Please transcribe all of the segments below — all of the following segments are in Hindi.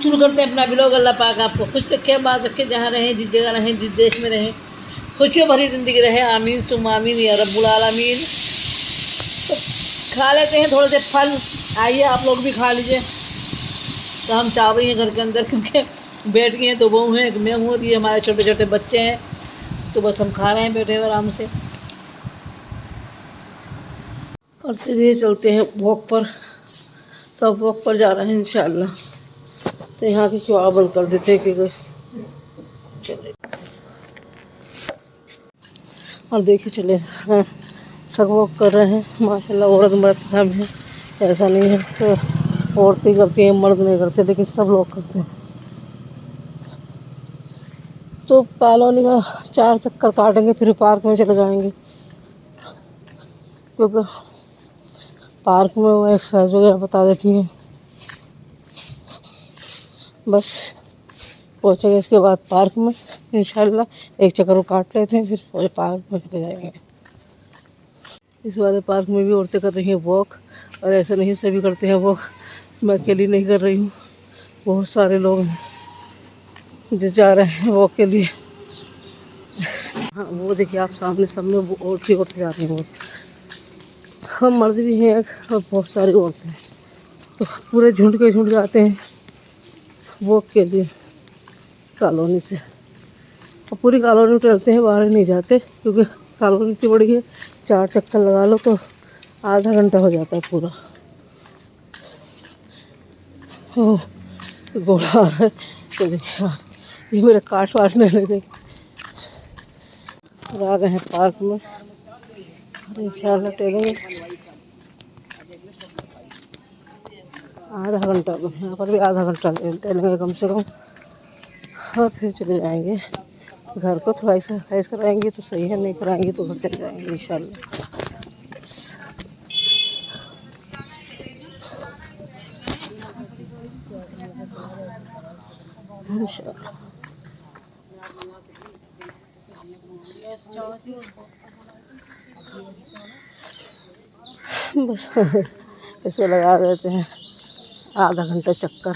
शुरू करते हैं अपना ब्लॉग। अल्लाह पाक आपको खुश रखे, बात रखे, जहाँ रहें, जिस जगह रहें, जिस देश में रहें, खुशियों भरी ज़िंदगी रहे। आमीन सुम आमीन या रब्बुल आलमीन। तो खा लेते हैं थोड़े से फल, आइए आप लोग भी खा लीजिए। तो हम चाह रही हैं घर के अंदर, क्योंकि बैठ गए हैं, तो बहू हैं, मैं हूँ, और ये हमारे छोटे छोटे बच्चे हैं। तो बस हम खा रहे हैं बैठे हुए आराम से। और चलिए चलते हैं वॉक पर। तो अब वॉक पर जा रहे हैं इंशाल्लाह। तो यहाँ की क्यों बंद कर देते हैं कि चले। और देखिए चले हाँ, सब वॉक कर रहे हैं माशाल्लाह। औरत मर्द सब है, ऐसा नहीं है तो औरतें करती हैं मर्द नहीं करते, लेकिन सब लोग करते हैं। तो कॉलोनी का 4 चक्कर काटेंगे, फिर पार्क में चले जाएंगे, क्योंकि पार्क में वो एक्सरसाइज वगैरह बता देती हैं। बस पहुँचेंगे इसके बाद पार्क में इंशाल्लाह। एक चक्कर वो काट लेते हैं, फिर पार्क में चले जाएंगे। इस वाले पार्क में भी औरतें कर रही हैं वॉक, और ऐसा नहीं सभी करते हैं वॉक, मैं अकेली नहीं कर रही हूँ, बहुत सारे लोग हैं जो जा रहे हैं वॉक के लिए। हाँ वो देखिए आप सामने, सब में वो औरतें जा रही हैं वॉक। हम मर्द भी हैं और बहुत सारी औरतें हैं, तो पूरे झुंड के झुंड जाते हैं वॉक के लिए कॉलोनी से। और पूरी कॉलोनी में टहलते हैं, बाहर नहीं जाते, क्योंकि कॉलोनी इतनी बड़ी है। 4 चक्कर लगा लो तो आधा घंटा हो जाता है पूरा। ओह घोड़ा आ रहा है, तो देखिए ये मेरे काटने लगे। और आ गए हैं पार्क में, और इंशाल्लाह टहलेंगे आधा घंटा। यहाँ पर भी आधा घंटा टहलेंगे कम से कम, और फिर चले जाएंगे घर को। थोड़ा एक्सरसाइज कराएंगे तो सही है, नहीं कराएंगे तो घर चले जाएंगे इंशाल्लाह। इंशाल्लाह बस ऐसे लगा देते हैं आधा घंटा चक्कर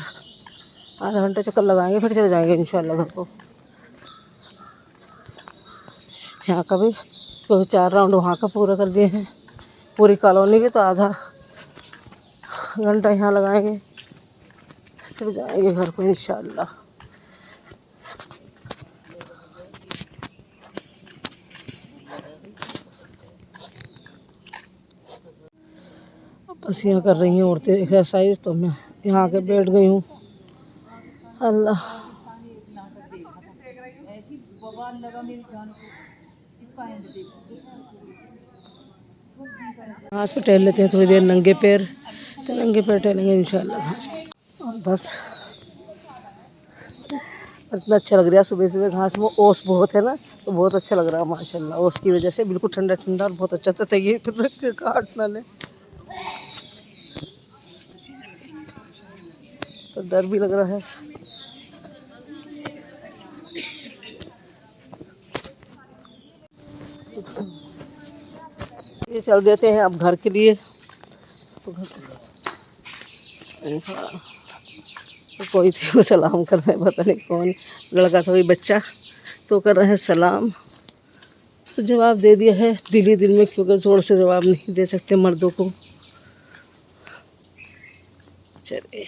लगाएंगे, फिर चले जाएंगे इंशाल्लाह घर को। यहाँ का भी क्योंकि 4 राउंड वहाँ का पूरा कर लिए हैं पूरी कॉलोनी के, तो आधा घंटा यहाँ लगाएंगे, फिर जाएंगे घर को इंशाल्लाह। बस यहाँ कर रही हैं औरतें एक्सरसाइज, तो मैं यहाँ आके बैठ गई हूँ। अल्लाह घास पे टहल लेते हैं थोड़ी देर नंगे पैर, तो नंगे पैर टहलेंगे इंशाल्लाह घास पे। और बस इतना अच्छा लग रहा है सुबह सुबह घास में, ओस बहुत है ना, तो बहुत अच्छा लग रहा है माशाल्लाह। ओस की वजह से बिल्कुल ठंडा ठंडा और बहुत अच्छा था। ये फिर रख के काट ना ले, तो डर भी लग रहा है। ये चल देते हैं अब घर के लिए। तो कोई थे वो सलाम कर रहे हैं, पता नहीं कौन लड़का था, कोई बच्चा, तो कर रहे हैं सलाम। तो जवाब दे दिया है दिल ही दिल में, क्योंकि ज़ोर से जवाब नहीं दे सकते मर्दों को। चलिए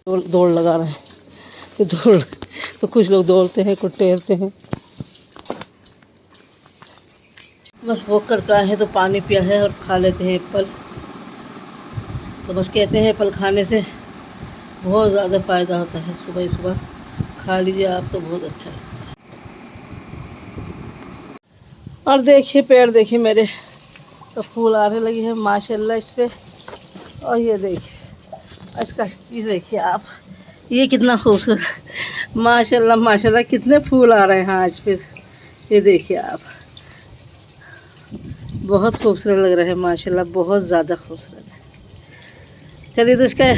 दौड़ लगा रहे हैं, दौड़ तो कुछ लोग दौड़ते हैं, कुछ टहलते हैं। बस वॉक करके आए हैं तो पानी पिया है और खा लेते हैं एप्पल। तो बस कहते हैं एप्पल खाने से बहुत ज़्यादा फ़ायदा होता है, सुबह सुबह खा लीजिए आप तो बहुत अच्छा लगता है। और देखिए पेड़ देखिए मेरे, तो फूल आने लगी है माशाल्लाह इस पर। और ये देखिए इसका चीज़ देखिए आप, ये कितना खूबसूरत माशाल्लाह माशाल्लाह, कितने फूल आ रहे हैं आज फिर। ये देखिए आप, बहुत खूबसूरत लग रहा है माशाल्लाह, बहुत ज़्यादा खूबसूरत है। चलिए तो इसका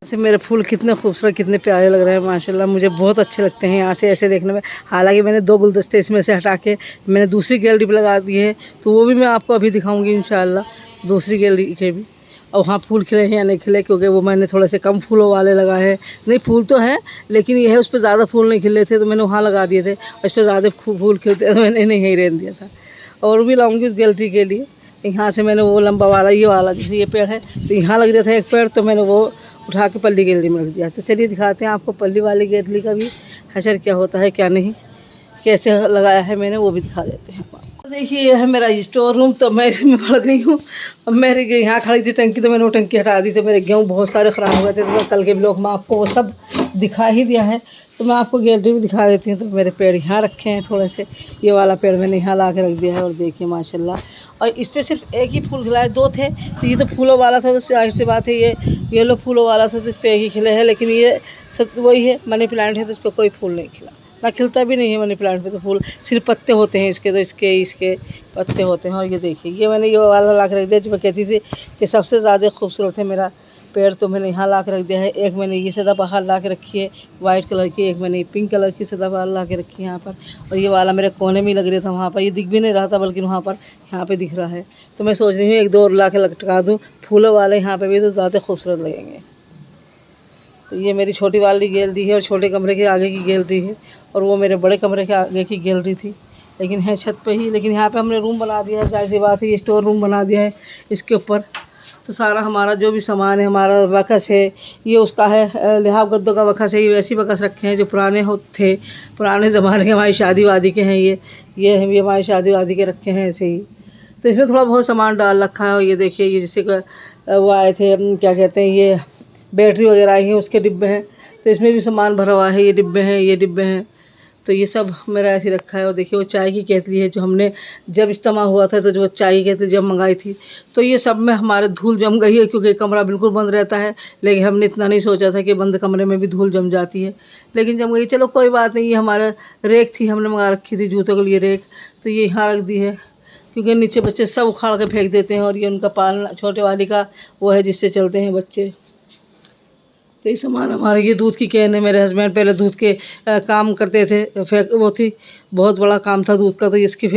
से मेरे फूल कितने खूबसूरत कितने प्यारे लग रहे हैं माशाल्लाह, मुझे बहुत अच्छे लगते हैं यहाँ से ऐसे देखने में। हालांकि मैंने 2 गुलदस्ते इसमें से हटा के मैंने दूसरी गैलरी पर लगा दिए हैं, तो वो भी मैं आपको अभी दिखाऊंगी इंशाल्लाह, दूसरी गैलरी के भी। और वहाँ फूल खिले हैं या नहीं खिले, क्योंकि वो मैंने थोड़े से कम फूलों वाले लगाए हैं। नहीं, फूल तो हैं लेकिन ये है उस पर ज़्यादा फूल नहीं खिले थे, तो मैंने वहाँ लगा दिए थे। उस पर ज़्यादा फूल खिलते तो मैंने नहीं रहने दिया था। और भी लाऊंगी उस गैलरी के लिए। यहाँ से मैंने वो लंबा वाला, ये वाला, जैसे ये पेड़ है तो यहाँ लग रहा था एक पेड़, तो मैंने वो उठा के पल्ली गैलरी में रख दिया। तो चलिए दिखाते हैं आपको पल्ली वाली गैलरी का भी हशर क्या होता है क्या नहीं, कैसे लगाया है मैंने, वो भी दिखा देते हैं। देखिए ये है मेरा स्टोर रूम। तो मैं इसमें पड़ गई हूँ। अब मेरे यहाँ खड़ी थी टंकी, तो मैंने वो टंकी हटा दी। तो मेरे गेहूँ बहुत सारे ख़राब हो गए थे, तो मैं कल के ब्लॉग में आपको वो सब दिखा ही दिया है। तो मैं आपको गैलरी भी दिखा देती हूँ। तो मेरे पेड़ यहाँ रखे हैं थोड़े से, ये वाला पेड़ मैंने यहाँ ला के रख दिया है। और देखिए माशाल्लाह, और इस पर सिर्फ एक ही फूल खिला है, 2 थे। तो ये तो फूलों वाला था, तो जाहिर सी बात है ये येलो फूलों वाला था, तो इस पर एक ही खिले हैं। लेकिन ये सब वही है, मनी प्लांट है, तो इस पर कोई फूल नहीं खिला, ना खिलता भी नहीं है मनी प्लांट पे। तो फूल सिर्फ पत्ते होते हैं इसके, तो इसके पत्ते होते हैं। और ये देखिए, ये मैंने ये वाला ला के रख दिया जो मैं कहती थी कि सबसे ज़्यादा खूबसूरत है मेरा पेड़, तो मैंने यहाँ ला के रख दिया है। एक मैंने ये सदाबहार ला के रखी है वाइट कलर की, एक मैंने पिंक कलर की सदाबहार ला के रखी है यहाँ पर। और ये वाला मेरे कोने में लग रहा था, वहाँ पर ये दिख भी नहीं रहा था, बल्कि वहाँ पर यहाँ पे दिख रहा है। तो मैं सोच रही हूँ 1-2 और ला के लटका दूँ फूलों वाले यहाँ पर भी, तो ज़्यादा खूबसूरत लगेंगे। तो ये मेरी छोटी वाली गैलरी है और छोटे कमरे के आगे की गैलरी है, और वो मेरे बड़े कमरे के आगे की गैलरी थी, लेकिन है छत पे ही। लेकिन यहाँ पे हमने रूम बना दिया है, जाहिर सी बात है ये स्टोर रूम बना दिया है इसके ऊपर। तो सारा हमारा जो भी सामान है, हमारा बकस है, ये उसका है लिहाफ गद्दों का बकस है। ये वैसे बकस रखे हैं जो पुराने थे, पुराने ज़माने के, हमारी शादी वादी के हैं। ये हमारी शादी वादी के रखे हैं ऐसे ही। तो इसमें थोड़ा बहुत सामान डाल रखा है। और ये देखिए, ये जैसे वो आए थे क्या कहते हैं, ये बैटरी वगैरह आई हैं, उसके डिब्बे हैं। तो इसमें भी सामान भरा हुआ है, ये डिब्बे हैं। तो ये सब मेरा ऐसे रखा है। और देखिए वो चाय की केतली है, जो हमने जब इज्तिमा हुआ था, तो जो चाय की केतली जब मंगाई थी, तो ये सब में हमारे धूल जम गई है, क्योंकि कमरा बिल्कुल बंद रहता है। लेकिन हमने इतना नहीं सोचा था कि बंद कमरे में भी धूल जम जाती है, लेकिन जम गई। चलो कोई बात नहीं। ये हमारा रेक थी, हमने मंगा रखी थी जूतों के लिए रेक, तो ये यहाँ रख दी है, क्योंकि नीचे बच्चे सब उखाड़ के फेंक देते हैं। और ये उनका पालना, छोटे वाली का वो है जिससे चलते हैं बच्चे। तो ये सामान हमारे, ये दूध की कैन है। मेरे हस्बैंड पहले दूध के काम करते थे, वो थी, बहुत बड़ा काम था दूध का, तो इसकी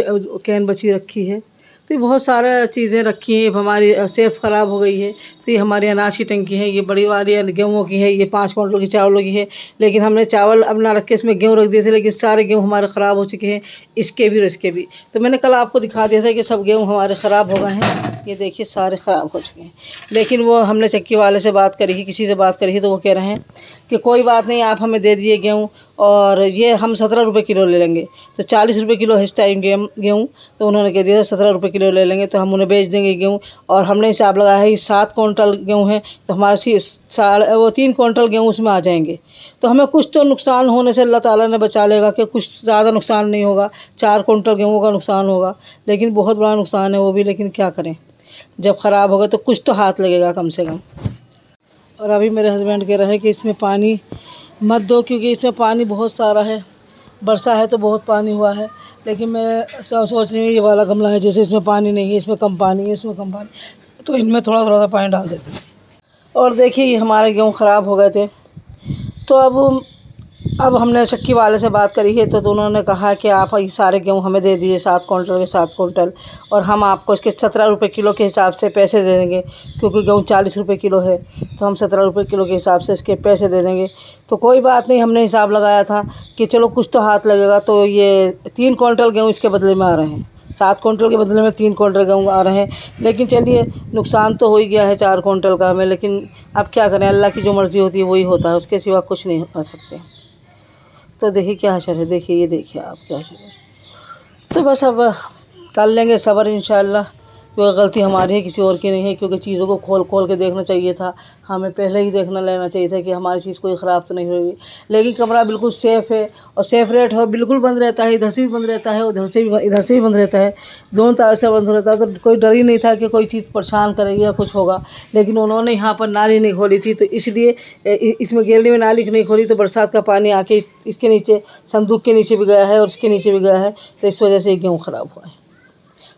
कैन बची रखी है। तो ये बहुत सारा चीज़ें रखी हैं। हमारी सेफ ख़राब हो गई है, तो ये हमारी अनाज की टंकी है, ये बड़ी वाली गेहूँ की है, ये 5 क्विंटल की चावलों की है। लेकिन हमने चावल अब ना रख के इसमें गेहूँ रख दिए थे, लेकिन सारे गेहूँ हमारे ख़राब हो चुके हैं, इसके भी और इसके भी। तो मैंने कल आपको दिखा दिया था कि सब गेहूँ हमारे ख़राब हो गए हैं। ये देखिए सारे ख़राब हो चुके हैं। लेकिन वो हमने चक्की वाले से बात करी ही, किसी से बात करी ही, तो वो कह रहे हैं कि कोई बात नहीं, आप हमें दे दीजिए गेहूँ, और ये हम 17 रुपये किलो ले लेंगे। तो 40 रुपये किलो है इस टाइम गेहूँ, तो उन्होंने कह दिया 17 रुपये किलो ले लेंगे, तो हम उन्हें बेच देंगे गेहूँ। और हमने हिसाब लगाया है 7 क्विंटल गेहूँ है, तो हमारे 3 क्विंटल गेहूँ उसमें आ जाएंगे। तो हमें कुछ तो नुकसान होने से अल्लाह ताला ने बचा लेगा, कि कुछ ज़्यादा नुकसान नहीं होगा। 4 क्विंटल गेहूँ का नुकसान होगा, लेकिन बहुत बड़ा नुकसान है वो भी। लेकिन क्या करें, जब ख़राब होगा तो कुछ तो हाथ लगेगा कम से कम। और अभी मेरे हस्बैंड कह रहे हैं कि इसमें पानी मत दो, क्योंकि इसमें पानी बहुत सारा है, बरसा है तो बहुत पानी हुआ है। लेकिन मैं सोच रही हूँ ये वाला गमला है, जैसे इसमें पानी नहीं है, इसमें कम पानी है, इसमें कम पानी, तो इनमें थोड़ा थोड़ा सा पानी डाल देते हैं। और देखिए ये हमारे गेहूँ ख़राब हो गए थे, तो अब हमने चक्की वाले से बात करी है, तो उन्होंने कहा कि आप ये सारे गेहूँ हमें दे दीजिए 7 क्विंटल के 7 क्विंटल, और हम आपको इसके 17 रुपये किलो के हिसाब से पैसे दे देंगे। क्योंकि गेहूँ 40 रुपये किलो है, तो हम 17 रुपये किलो के हिसाब से इसके पैसे दे देंगे। तो कोई बात नहीं, हमने हिसाब लगाया था कि चलो कुछ तो हाथ लगेगा। तो ये 3 क्विंटल गेहूँ इसके बदले में आ रहे हैं, 7 क्विंटल के बदले में 3 क्विंटल गेहूँ आ रहे हैं। लेकिन चलिए नुकसान तो हो ही गया है 4 क्विंटल का हमें, लेकिन अब क्या करें, अल्लाह की जो मर्ज़ी होती है वही होता है, उसके सिवा कुछ नहीं कर सकते। तो देखिए क्या हशर है, देखिए ये देखिए आप क्या हशर है। तो बस अब कर लेंगे सब्र इंशाअल्लाह। क्योंकि गलती हमारी है, किसी और की नहीं है। क्योंकि चीज़ों को खोल खोल के देखना चाहिए था, हमें पहले ही देखना लेना चाहिए था कि हमारी चीज़ कोई ख़राब तो नहीं होगी। लेकिन कमरा बिल्कुल सेफ़ है, और सेफ रेट है, बिल्कुल बंद रहता है, इधर से भी बंद रहता है, उधर से भी, इधर से भी बंद रहता है, दोनों तरफ से बंद रहता है। तो कोई डर ही नहीं था कि कोई चीज़ परेशान करेगी या कुछ होगा। लेकिन उन्होंने यहाँ पर नाली नहीं खोली थी, तो इसलिए इसमें गैलरी में नाली नहीं खोली, तो बरसात का पानी आके इसके नीचे, संदूक के नीचे भी गया है और इसके नीचे भी गया है। तो इस वजह से गेहूँ ख़राब हुआ है।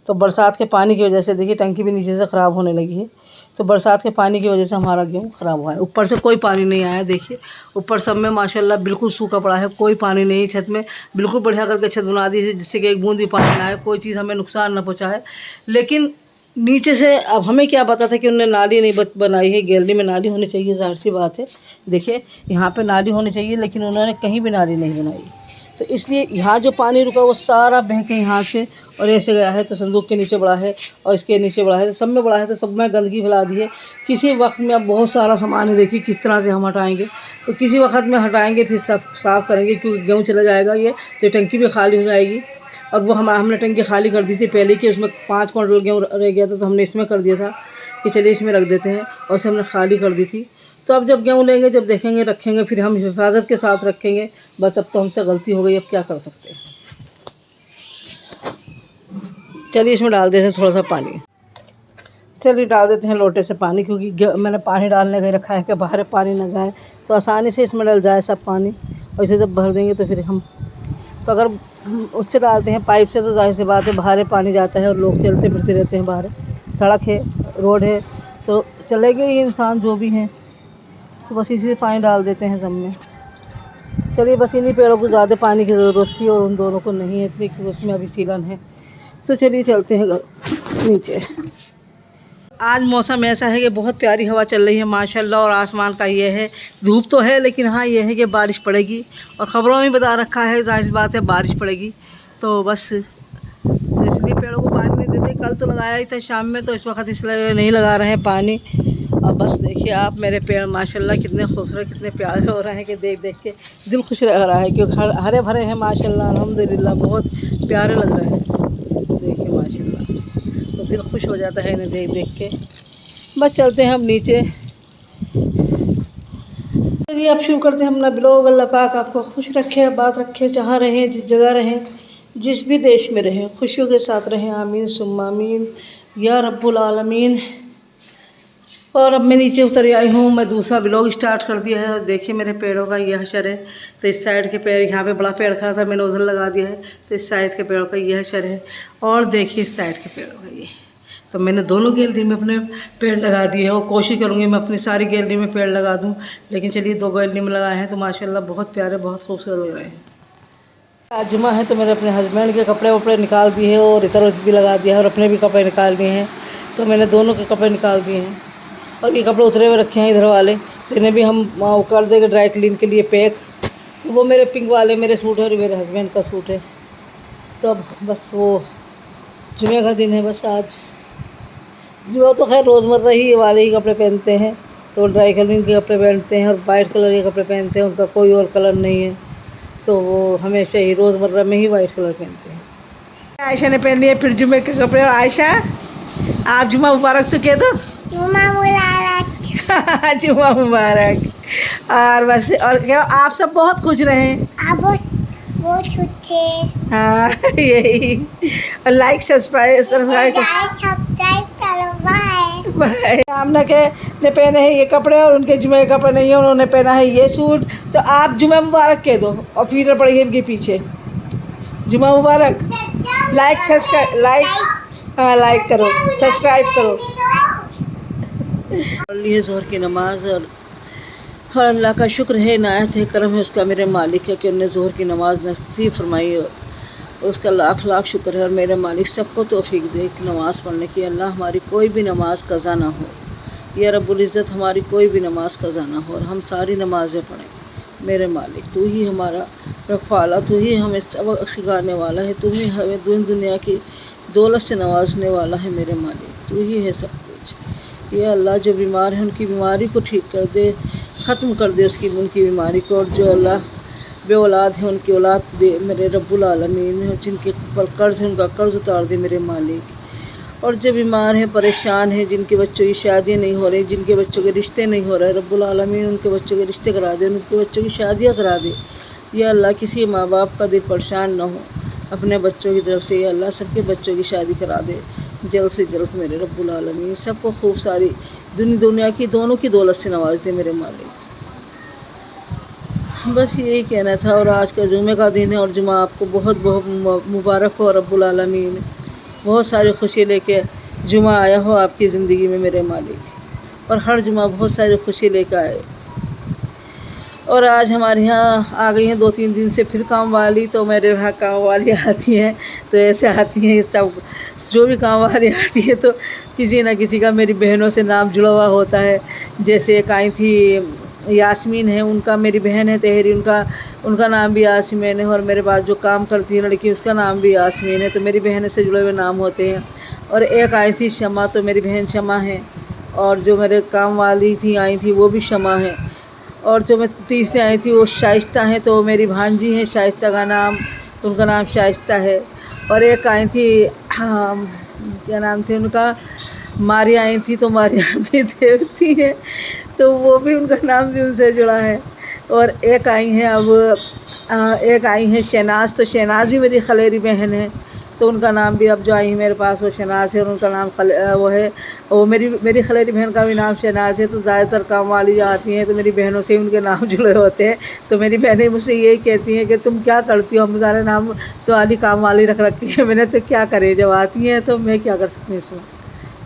तो बरसात के पानी की वजह से देखिए टंकी भी नीचे से ख़राब होने लगी है। तो बरसात के पानी की वजह से हमारा गेहूँ ख़राब हुआ है। ऊपर से कोई पानी नहीं आया, देखिए ऊपर सब में माशाल्लाह बिल्कुल सूखा पड़ा है, कोई पानी नहीं। छत में बिल्कुल बढ़िया करके छत बना दी थी, जिससे कि एक बूंद भी पानी ना आए, कोई चीज़ हमें नुकसान ना पहुँचाए। लेकिन नीचे से अब हमें क्या पता था कि उन्होंने नाली नहीं बनाई है। गैलरी में नाली होनी चाहिए, ज़ाहिर सी बात है। देखिए यहाँ पे नाली होनी चाहिए, लेकिन उन्होंने कहीं भी नाली नहीं बनाई। तो इसलिए यहाँ जो पानी रुका वो सारा बह के यहाँ से और ऐसे गया है। तो संदूक के नीचे बड़ा है और इसके नीचे बड़ा है, तो सब में बड़ा है। तो सब में गंदगी फैला दी है। किसी वक्त में अब बहुत सारा सामान है, देखिए किस तरह से हम हटाएँगे। तो किसी वक्त में हटाएँगे, फिर साफ़ करेंगे, क्योंकि गेहूँ चला जाएगा ये, तो टंकी भी खाली हो जाएगी। और वो हमने टंकी खाली कर दी थी पहले कि उसमें 5 क्विंटल गेहूँ रह गया था, तो हमने इसमें कर दिया था कि चलिए इसमें रख देते हैं, और इसे हमने खाली कर दी थी। तो अब जब गेहूँ लेंगे, जब देखेंगे, रखेंगे, फिर हम हिफाजत के साथ रखेंगे। बस अब तो हमसे गलती हो गई, अब क्या कर सकते हैं। चलिए इसमें डाल देते हैं थोड़ा सा पानी। चलिए डाल देते हैं लोटे से पानी, क्योंकि मैंने पानी डालने का रखा है कि बाहर पानी ना जाए, तो आसानी से इसमें डल जाए सब पानी। और इसे जब भर देंगे तो फिर हम, तो अगर उससे डालते हैं पाइप से, तो जाहिर सी बात है बाहर पानी जाता है और लोग चलते फिरते रहते हैं बाहर। सड़क है, रोड है, तो चलेंगे ही इंसान जो भी हैं। तो बस इसी से पानी डाल देते हैं सब में। चलिए बस इन्हीं पेड़ों को ज़्यादा पानी की ज़रूरत थी और उन दोनों को नहीं है इतनी, क्योंकि उसमें अभी सीलन है। तो चलिए चलते हैं नीचे। आज मौसम ऐसा है कि बहुत प्यारी हवा चल रही है माशाल्लाह, और आसमान का ये है, धूप तो है लेकिन हाँ ये है कि बारिश पड़ेगी। और ख़बरों में बता रखा है, जाहिर सी बात है बारिश पड़ेगी। तो बस तो इसलिए पेड़ों को पानी नहीं देते। कल तो लगाया ही था शाम में, तो इस वक्त इसलिए नहीं लगा रहे हैं पानी। और बस देखिए आप मेरे पेड़ माशाल्लाह कितने खूबसूरत, कितने प्यारे हो रहे हैं कि देख देख के दिल खुश रह रहा है, क्योंकि हरे भरे हैं माशाल्लाह, अल्हम्दुलिल्लाह बहुत प्यारे लग रहे हैं। देखिए माशाल्लाह, तो दिल खुश हो जाता है इन्हें देख देख के। बस चलते हैं हम नीचे। चलिए अब शुरू करते हैं अपना ब्लॉग। अल्लाह पाक आपको खुश रखे, आबाद रखे, जहाँ रहें, जिस जगह रहें, जिस भी देश में रहें, खुशियों के साथ रहें। आमीन सुम्मा आमीन या रब्बुल आलमीन। और अब मैं नीचे उतर आई हूँ, मैं दूसरा ब्लॉग स्टार्ट कर दिया है। और देखिए मेरे पेड़ों का ये हशर है। तो इस साइड के पेड़, यहाँ पे बड़ा पेड़ खड़ा था, मैंने उधर लगा दिया है। तो इस साइड के पेड़ों का ये हशर है। और देखिए इस साइड के पेड़ों का ये, तो मैंने दोनों गैलरी में अपने पेड़ लगा दिए हैं। और कोशिश करूँगी मैं अपनी सारी गैलरी में पेड़ लगा दूँ, लेकिन चलिए 2 गैलरी में लगाए हैं, तो माशाल्लाह बहुत प्यारे, बहुत खूबसूरत लग रहे हैं। आज जुमा है, तो मैंने अपने हस्बैंड के कपड़े वपड़े निकाल दिए हैं और इधर भी लगा दिया है, और अपने भी कपड़े निकाल दिए हैं। तो मैंने दोनों के कपड़े निकाल दिए हैं, और ये कपड़े उतरे हुए रखे हैं इधर वाले, तो इन्हें भी हम कर देंगे ड्राई क्लीन के लिए पैक। तो वो मेरे पिंक वाले मेरे सूट है और मेरे हस्बैंड का सूट है। तो अब बस वो जुमे का दिन है, बस आज जुमा तो खैर रोज़मर्रा ही वाले ही कपड़े पहनते हैं, तो ड्राई क्लीन के कपड़े पहनते हैं और वाइट कलर के कपड़े पहनते हैं, उनका कोई और कलर नहीं है। तो वो हमेशा ही रोज़मर्रा में ही वाइट कलर पहनते हैं। आयशा ने पहन लिए फिर जुमे के कपड़े। और आयशा आप जुमा मुबारक तो कह दो। जुमा मुबारक जुमा मुबारक। और बस, और क्या, आप सब बहुत खुश रहें। आप बहुत खुश थे। हाँ यही। और लाइक सब्सक्राइब करो। बाय। आमना के ने पहने हैं ये कपड़े और उनके जुमे के कपड़े नहीं है, उन्होंने पहना है ये सूट। तो आप जुमा मुबारक कह दो और फिर पड़ेगी इनके पीछे जुमा मुबारक। लाइक सब्सक्राइब, लाइक करो, सब्सक्राइब करो। पढ़ ली है ज़ोहर की नमाज़। और अल्लाह का शुक्र है, इनायत है, करम है उसका मेरे मालिक है कि उन्होंने ज़ोहर की नमाज़ नसीब फरमाई, और उसका लाख लाख शुक्र है। और मेरे मालिक सबको तौफीक दे कि नमाज़ पढ़ने की। अल्लाह हमारी कोई भी नमाज कज़ा ना हो, या रब्बुल इज़्ज़त हमारी कोई भी नमाज कज़ा ना हो, और हम सारी नमाज़ें पढ़ें। मेरे मालिक तू ही हमारा रखवाला, तू ही हमें सबक सिखाने वाला है, तू ही हमें दुनिया की दौलत से नवाजने वाला है। मेरे मालिक तू ही है सब कुछ। या अल्लाह जो बीमार है उनकी बीमारी को ठीक कर दे, ख़त्म कर दे उनकी बीमारी को। और जो अल्लाह बे औलाद है उनकी औलाद दे मेरे रब्बुल आलमीन। जिनके ऊपर कर्ज़ है उनका कर्ज़ उतार दे मेरे मालिक। और जो बीमार हैं, परेशान हैं, जिनके बच्चों की शादियाँ नहीं हो रही, जिनके बच्चों के रिश्ते नहीं हो रहे, रब्बुल आलमीन उनके बच्चों के रिश्ते करा दे, उनके बच्चों की शादियाँ करा दे। या अल्लाह किसी माँ बाप का दिल परेशान ना हो अपने बच्चों की तरफ से। या अल्लाह सबके बच्चों की शादी करा दे जल्द से जल्द मेरे रब्बुल आलमीन। सबको खूब सारी दुनिया की दोनों की दौलत से नवाज दे मेरे मालिक। बस यही कहना था। और आज का जुमे का दिन है, और जुमा आपको बहुत बहुत मुबारक हो। रब्बुल आलमीन बहुत सारी खुशी लेके जुमा आया हो आपकी ज़िंदगी में मेरे मालिक, और हर जुमा बहुत सारी खुशी लेकर आए। और आज हमारे यहाँ आ गई हैं 2-3 दिन से फिर काम वाली। तो मेरे यहाँ काम वाली आती हैं, तो ऐसे आती हैं सब जो भी काम वाली आती है तो किसी न किसी का मेरी बहनों से नाम जुड़ा हुआ होता है। जैसे एक आई थी यास्मीन है, उनका मेरी बहन है तहरी, उनका नाम भी यास्मीन है। और मेरे पास जो काम करती है लड़की उसका नाम भी यास्मीन है। तो मेरी बहन से जुड़े हुए नाम होते हैं। और एक आई थी शमा, तो मेरी बहन शमा है। और जो मेरे काम वाली थी आई थी वो भी शमा है। और जो मैं तीसरी आई थी वो शाइस्ता है, तो मेरी भांजी है शाइस्ता का नाम, उनका नाम शाइस्ता है। और एक आई थी क्या नाम थे उनका, मारिया आई थी, तो मारिया भी देवती है, तो वो भी उनका नाम भी उनसे जुड़ा है। और एक आई हैं एक आई हैं शहनाज, तो शहनाज भी मेरी खलेरी बहन है, तो उनका नाम भी अब जो आई है मेरे पास वो शहनाज है, और उनका नाम वो है, वो मेरी खलेरी बहन का भी नाम शहनाज है। तो ज़्यादातर काम वाली जो आती हैं तो मेरी बहनों से ही उनके नाम जुड़े होते हैं। तो मेरी बहनें मुझसे यही कहती हैं कि तुम क्या करती हो, हम सारे नाम सवाली काम वाली रख रखी है। मैंने तो क्या करे, जब आती हैं तो मैं क्या कर सकती हूँ इसमें,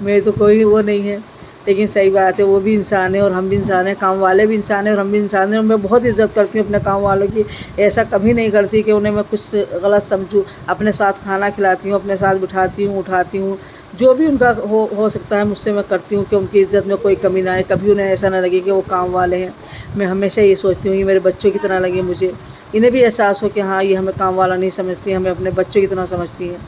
मेरी तो कोई वो नहीं है। लेकिन सही बात है, वो भी इंसान है और हम भी इंसान हैं, काम वाले भी इंसान हैं और हम भी इंसान हैं। और मैं बहुत इज़्ज़त करती हूँ अपने काम वालों की, ऐसा कभी नहीं करती कि उन्हें मैं कुछ गलत समझूँ। अपने साथ खाना खिलाती हूँ, अपने साथ बिठाती हूँ, उठाती हूँ, जो भी उनका हो सकता है मुझसे मैं करती हूँ कि उनकी इज़्ज़त में कोई कमी ना आए, कभी उन्हें ऐसा ना लगे कि वो काम वाले हैं। मैं हमेशा ये सोचती हूँ ये मेरे बच्चों की तरह लगे मुझे, इन्हें भी एहसास हो कि हाँ ये हमें काम वाला नहीं समझती, हमें अपने बच्चों की तरह समझती हैं।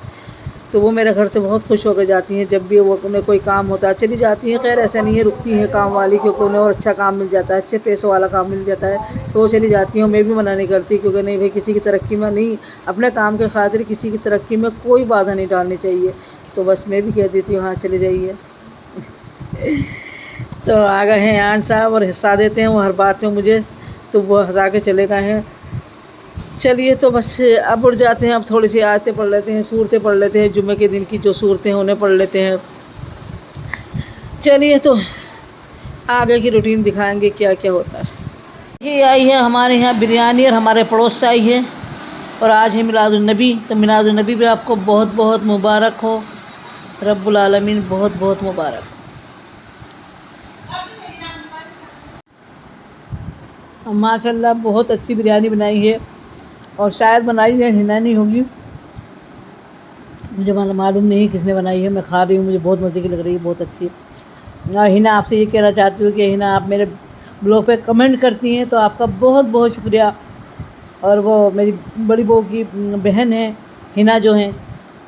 तो वो मेरे घर से बहुत खुश होकर जाती हैं। जब भी वो उन्हें कोई काम होता है चली जाती हैं। खैर ऐसा नहीं है, रुकती हैं काम वाली, क्योंकि उन्हें और अच्छा काम मिल जाता है, अच्छे पैसों वाला काम मिल जाता है, तो वो चली जाती हैं। मैं भी मना नहीं करती, क्योंकि नहीं भाई किसी की तरक्की में नहीं, अपने काम के खातिर किसी की तरक्की में कोई बाधा नहीं डालनी चाहिए। तो बस मैं भी कह देती हूँ हाँ चले जाइए। तो आ गए हैं यान साहब और हिस्सा देते हैं वो हर बात में मुझे, तो वो हंसा के चले गए हैं। चलिए तो बस अब उठ जाते हैं, अब थोड़ी सी आयतें पढ़ लेते हैं, सूरतें पढ़ लेते हैं, जुम्मे के दिन की जो सूरतें हैं उन्हें पढ़ लेते हैं। चलिए तो आगे की रूटीन दिखाएंगे क्या क्या होता है। ये आई है हमारे यहाँ बिरयानी और हमारे पड़ोस से आई है, और आज है मिलादुन्नबी। तो मिलादुन्नबी भी आपको बहुत बहुत मुबारक हो, रब्बुल आलमीन बहुत बहुत मुबारक। माशाल्लाह बहुत अच्छी बिरयानी बनाई है, और शायद बनाई है हिना नहीं होगी, मुझे मालूम नहीं किसने बनाई है। मैं खा रही हूँ, मुझे बहुत मज़े की लग रही है, बहुत अच्छी। और हिना आपसे ये कहना चाहती हूँ कि हिना आप मेरे ब्लॉग पे कमेंट करती हैं तो आपका बहुत बहुत शुक्रिया। और वो मेरी बड़ी बहू की बहन है हिना जो हैं,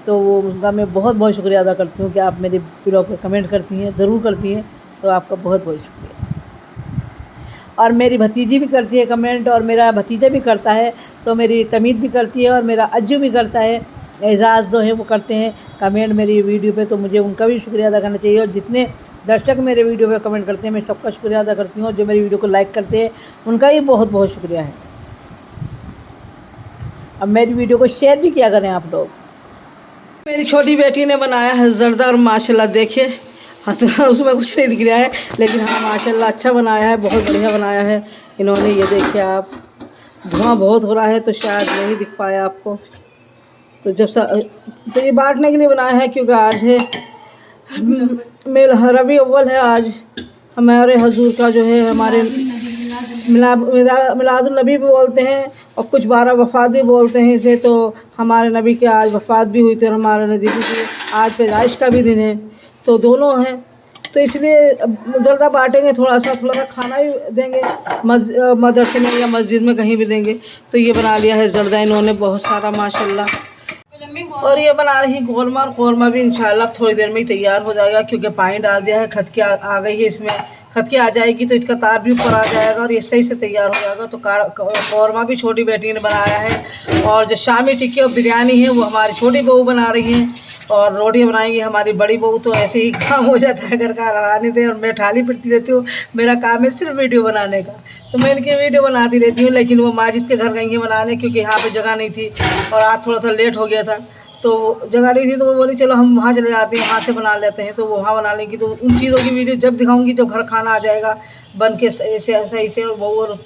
तो वो उनका मैं बहुत बहुत शुक्रिया अदा करती हूँ कि आप मेरे ब्लॉग पे कमेंट करती हैं, ज़रूर करती हैं, तो आपका बहुत बहुत शुक्रिया। और मेरी भतीजी भी करती है कमेंट, और मेरा भतीजा भी करता है, तो मेरी तमीद भी करती है, और मेरा अज्जू भी करता है, एजाज़ जो है वो करते हैं कमेंट मेरी वीडियो पे, तो मुझे उनका भी शुक्रिया अदा करना चाहिए। और जितने दर्शक मेरे वीडियो पे कमेंट करते हैं मैं सबका शुक्रिया अदा करती हूँ, और जो मेरी वीडियो को लाइक करते हैं उनका भी बहुत बहुत शुक्रिया है। अब मेरी वीडियो को शेयर भी किया करें आप लोग। मेरी छोटी बेटी ने बनाया है ज़र्दा, और माशाल्लाह देखिए हाँ, तो उसमें कुछ नहीं दिख रहा है, लेकिन हाँ माशाल्लाह अच्छा बनाया है, बहुत बढ़िया बनाया है इन्होंने। ये देखिए आप, धुआं बहुत हो रहा है तो शायद नहीं दिख पाया आपको। तो तो ये बांटने के लिए बनाया है, क्योंकि आज है रबी अव्वल है, आज हमारे हजूर का जो है, हमारे मिलादुन्नबी भी बोलते हैं, और कुछ 12 वफ़ात भी बोलते हैं इसे। तो हमारे नबी के आज वफ़ात भी हुई थी, और हमारे नबी की आज पैदाइश का भी दिन है, तो दोनों हैं। तो इसलिए ज़र्दा बांटेंगे, थोड़ा सा खाना भी देंगे मदरसे में या मस्जिद में कहीं भी देंगे। तो ये बना लिया है ज़र्दा इन्होंने बहुत सारा माशाल्लाह। और ये बना रही कौरमा, और कौरमा भी इंशाल्लाह थोड़ी देर में ही तैयार हो जाएगा, क्योंकि पानी डाल दिया है, खदकी आ गई है इसमें, खदकी आ जाएगी तो इसका तार भी ऊपर आ जाएगा और ये सही से तैयार हो जाएगा। तो कौरमा भी छोटी बेटी ने बनाया है, और जो शामी टिक्की और बिरयानी है वो हमारी छोटी बहू बना रही हैं, और रोटियाँ बनाएंगी हमारी बड़ी बहू। तो ऐसे ही काम हो जाता है, घर का रहने दे, और मैं ठाली फिरती रहती हूँ, मेरा काम है सिर्फ वीडियो बनाने का। तो मैं इनकी वीडियो बनाती रहती हूँ, लेकिन वो माजिद के घर गई हैं बनाने, क्योंकि यहाँ पे जगह नहीं थी, और आज थोड़ा सा लेट हो गया था, तो जगह नहीं थी, तो वो बोली चलो हम वहाँ चले जाते हैं, वहाँ से बना लेते हैं। तो वहाँ बना लेंगी, तो उन चीज़ों की वीडियो जब दिखाऊंगी जब घर खाना आ जाएगा बन के सही से, और बहू और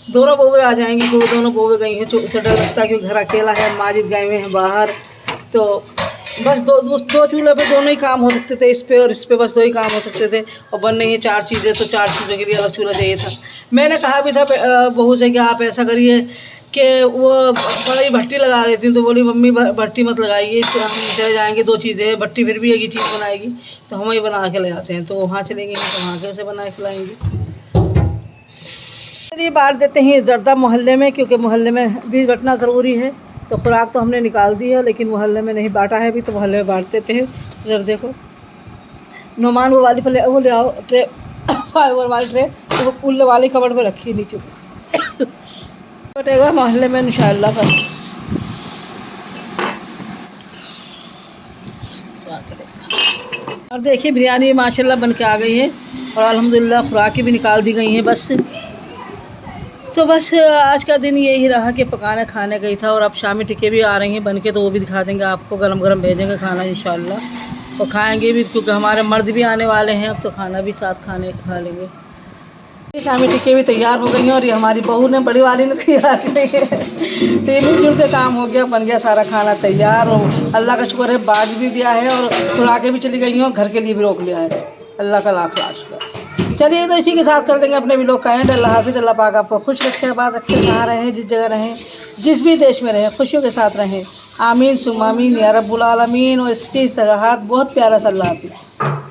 दोनों बहुएँ आ जाएंगी, क्योंकि दोनों बहुएँ गई हैं, उससे डर लगता है क्योंकि घर अकेला है, माजिद गए हुए हैं बाहर। तो बस दो चूल्हे पे दोनों ही काम हो सकते थे, इस पे और इस पे बस 2 ही काम हो सकते थे, और बन नहीं है 4 चीज़ें, तो 4 चीज़ों के लिए अलग चूल्हा चाहिए था। मैंने कहा भी था बहू से कि आप ऐसा करिए कि वो बड़ी भट्टी लगा देती हूँ, तो बोली मम्मी भट्टी मत लगाइए, हम चले जाएंगे, 2 चीज़ें हैं, भट्टी फिर भी एक ही चीज़ बनाएगी, तो हम ही बना के ले आते हैं, तो वहाँ चलेंगे तो वहाँ कैसे बना के लाएंगे। चलिए बांट देते हैं जर्दा मोहल्ले में, क्योंकि मोहल्ले में भी बंटना ज़रूरी है। तो खुराक तो हमने निकाल दी है, लेकिन मोहल्ले में नहीं बांटा है अभी, तो मोहल्ले में बांट देते हैं जर्दे को। नुमान वो वाली पहले वो ले आओ ट्रे, फाइबर वाली ट्रे, तो वो उल्ले वाली कबड़ में रखी है नीचे बटेगा मोहल्ले में इंशाल्लाह। बस और देखिए बिरयानी माशाल्लाह बन के आ गई है, और अल्हम्दुलिल्लाह खुराकी भी निकाल दी गई हैं। बस तो बस आज का दिन यही रहा कि पकाना खाने का ही था, और अब शामी टिक्के भी आ रही हैं बन के, तो वो भी दिखा देंगे आपको, गरम गरम भेजेंगे खाना इंशाल्लाह, और खाएंगे भी, क्योंकि हमारे मर्द भी आने वाले हैं अब, तो खाना भी साथ खा लेंगे। शामी टिक्के भी तैयार हो गई हैं, और ये हमारी बहू ने, बड़ी वाली ने तैयार की है, तो ये मिलजुल के काम हो गया, बन गया सारा खाना तैयार, और अल्लाह का शुक्र है बाँट भी दिया है, और खुराकें भी चली गई हैं, और घर के लिए भी रोक लिया है, अल्लाह का लाख लाख शुक्र। चलिए तो इसी के साथ कर देंगे अपने व्लॉग का एंड। अल्लाह हाफिज़, अल्लाह पाक आपको खुश रखे, आबाद रखे, जहाँ रहें, जिस जगह रहें, जिस भी देश में रहें, खुशियों के साथ रहें। आमीन सुम आमीन या रब्बुल आलमीन। और इसकी सगाहत बहुत प्यारा सा, अल्लाह हाफिज़।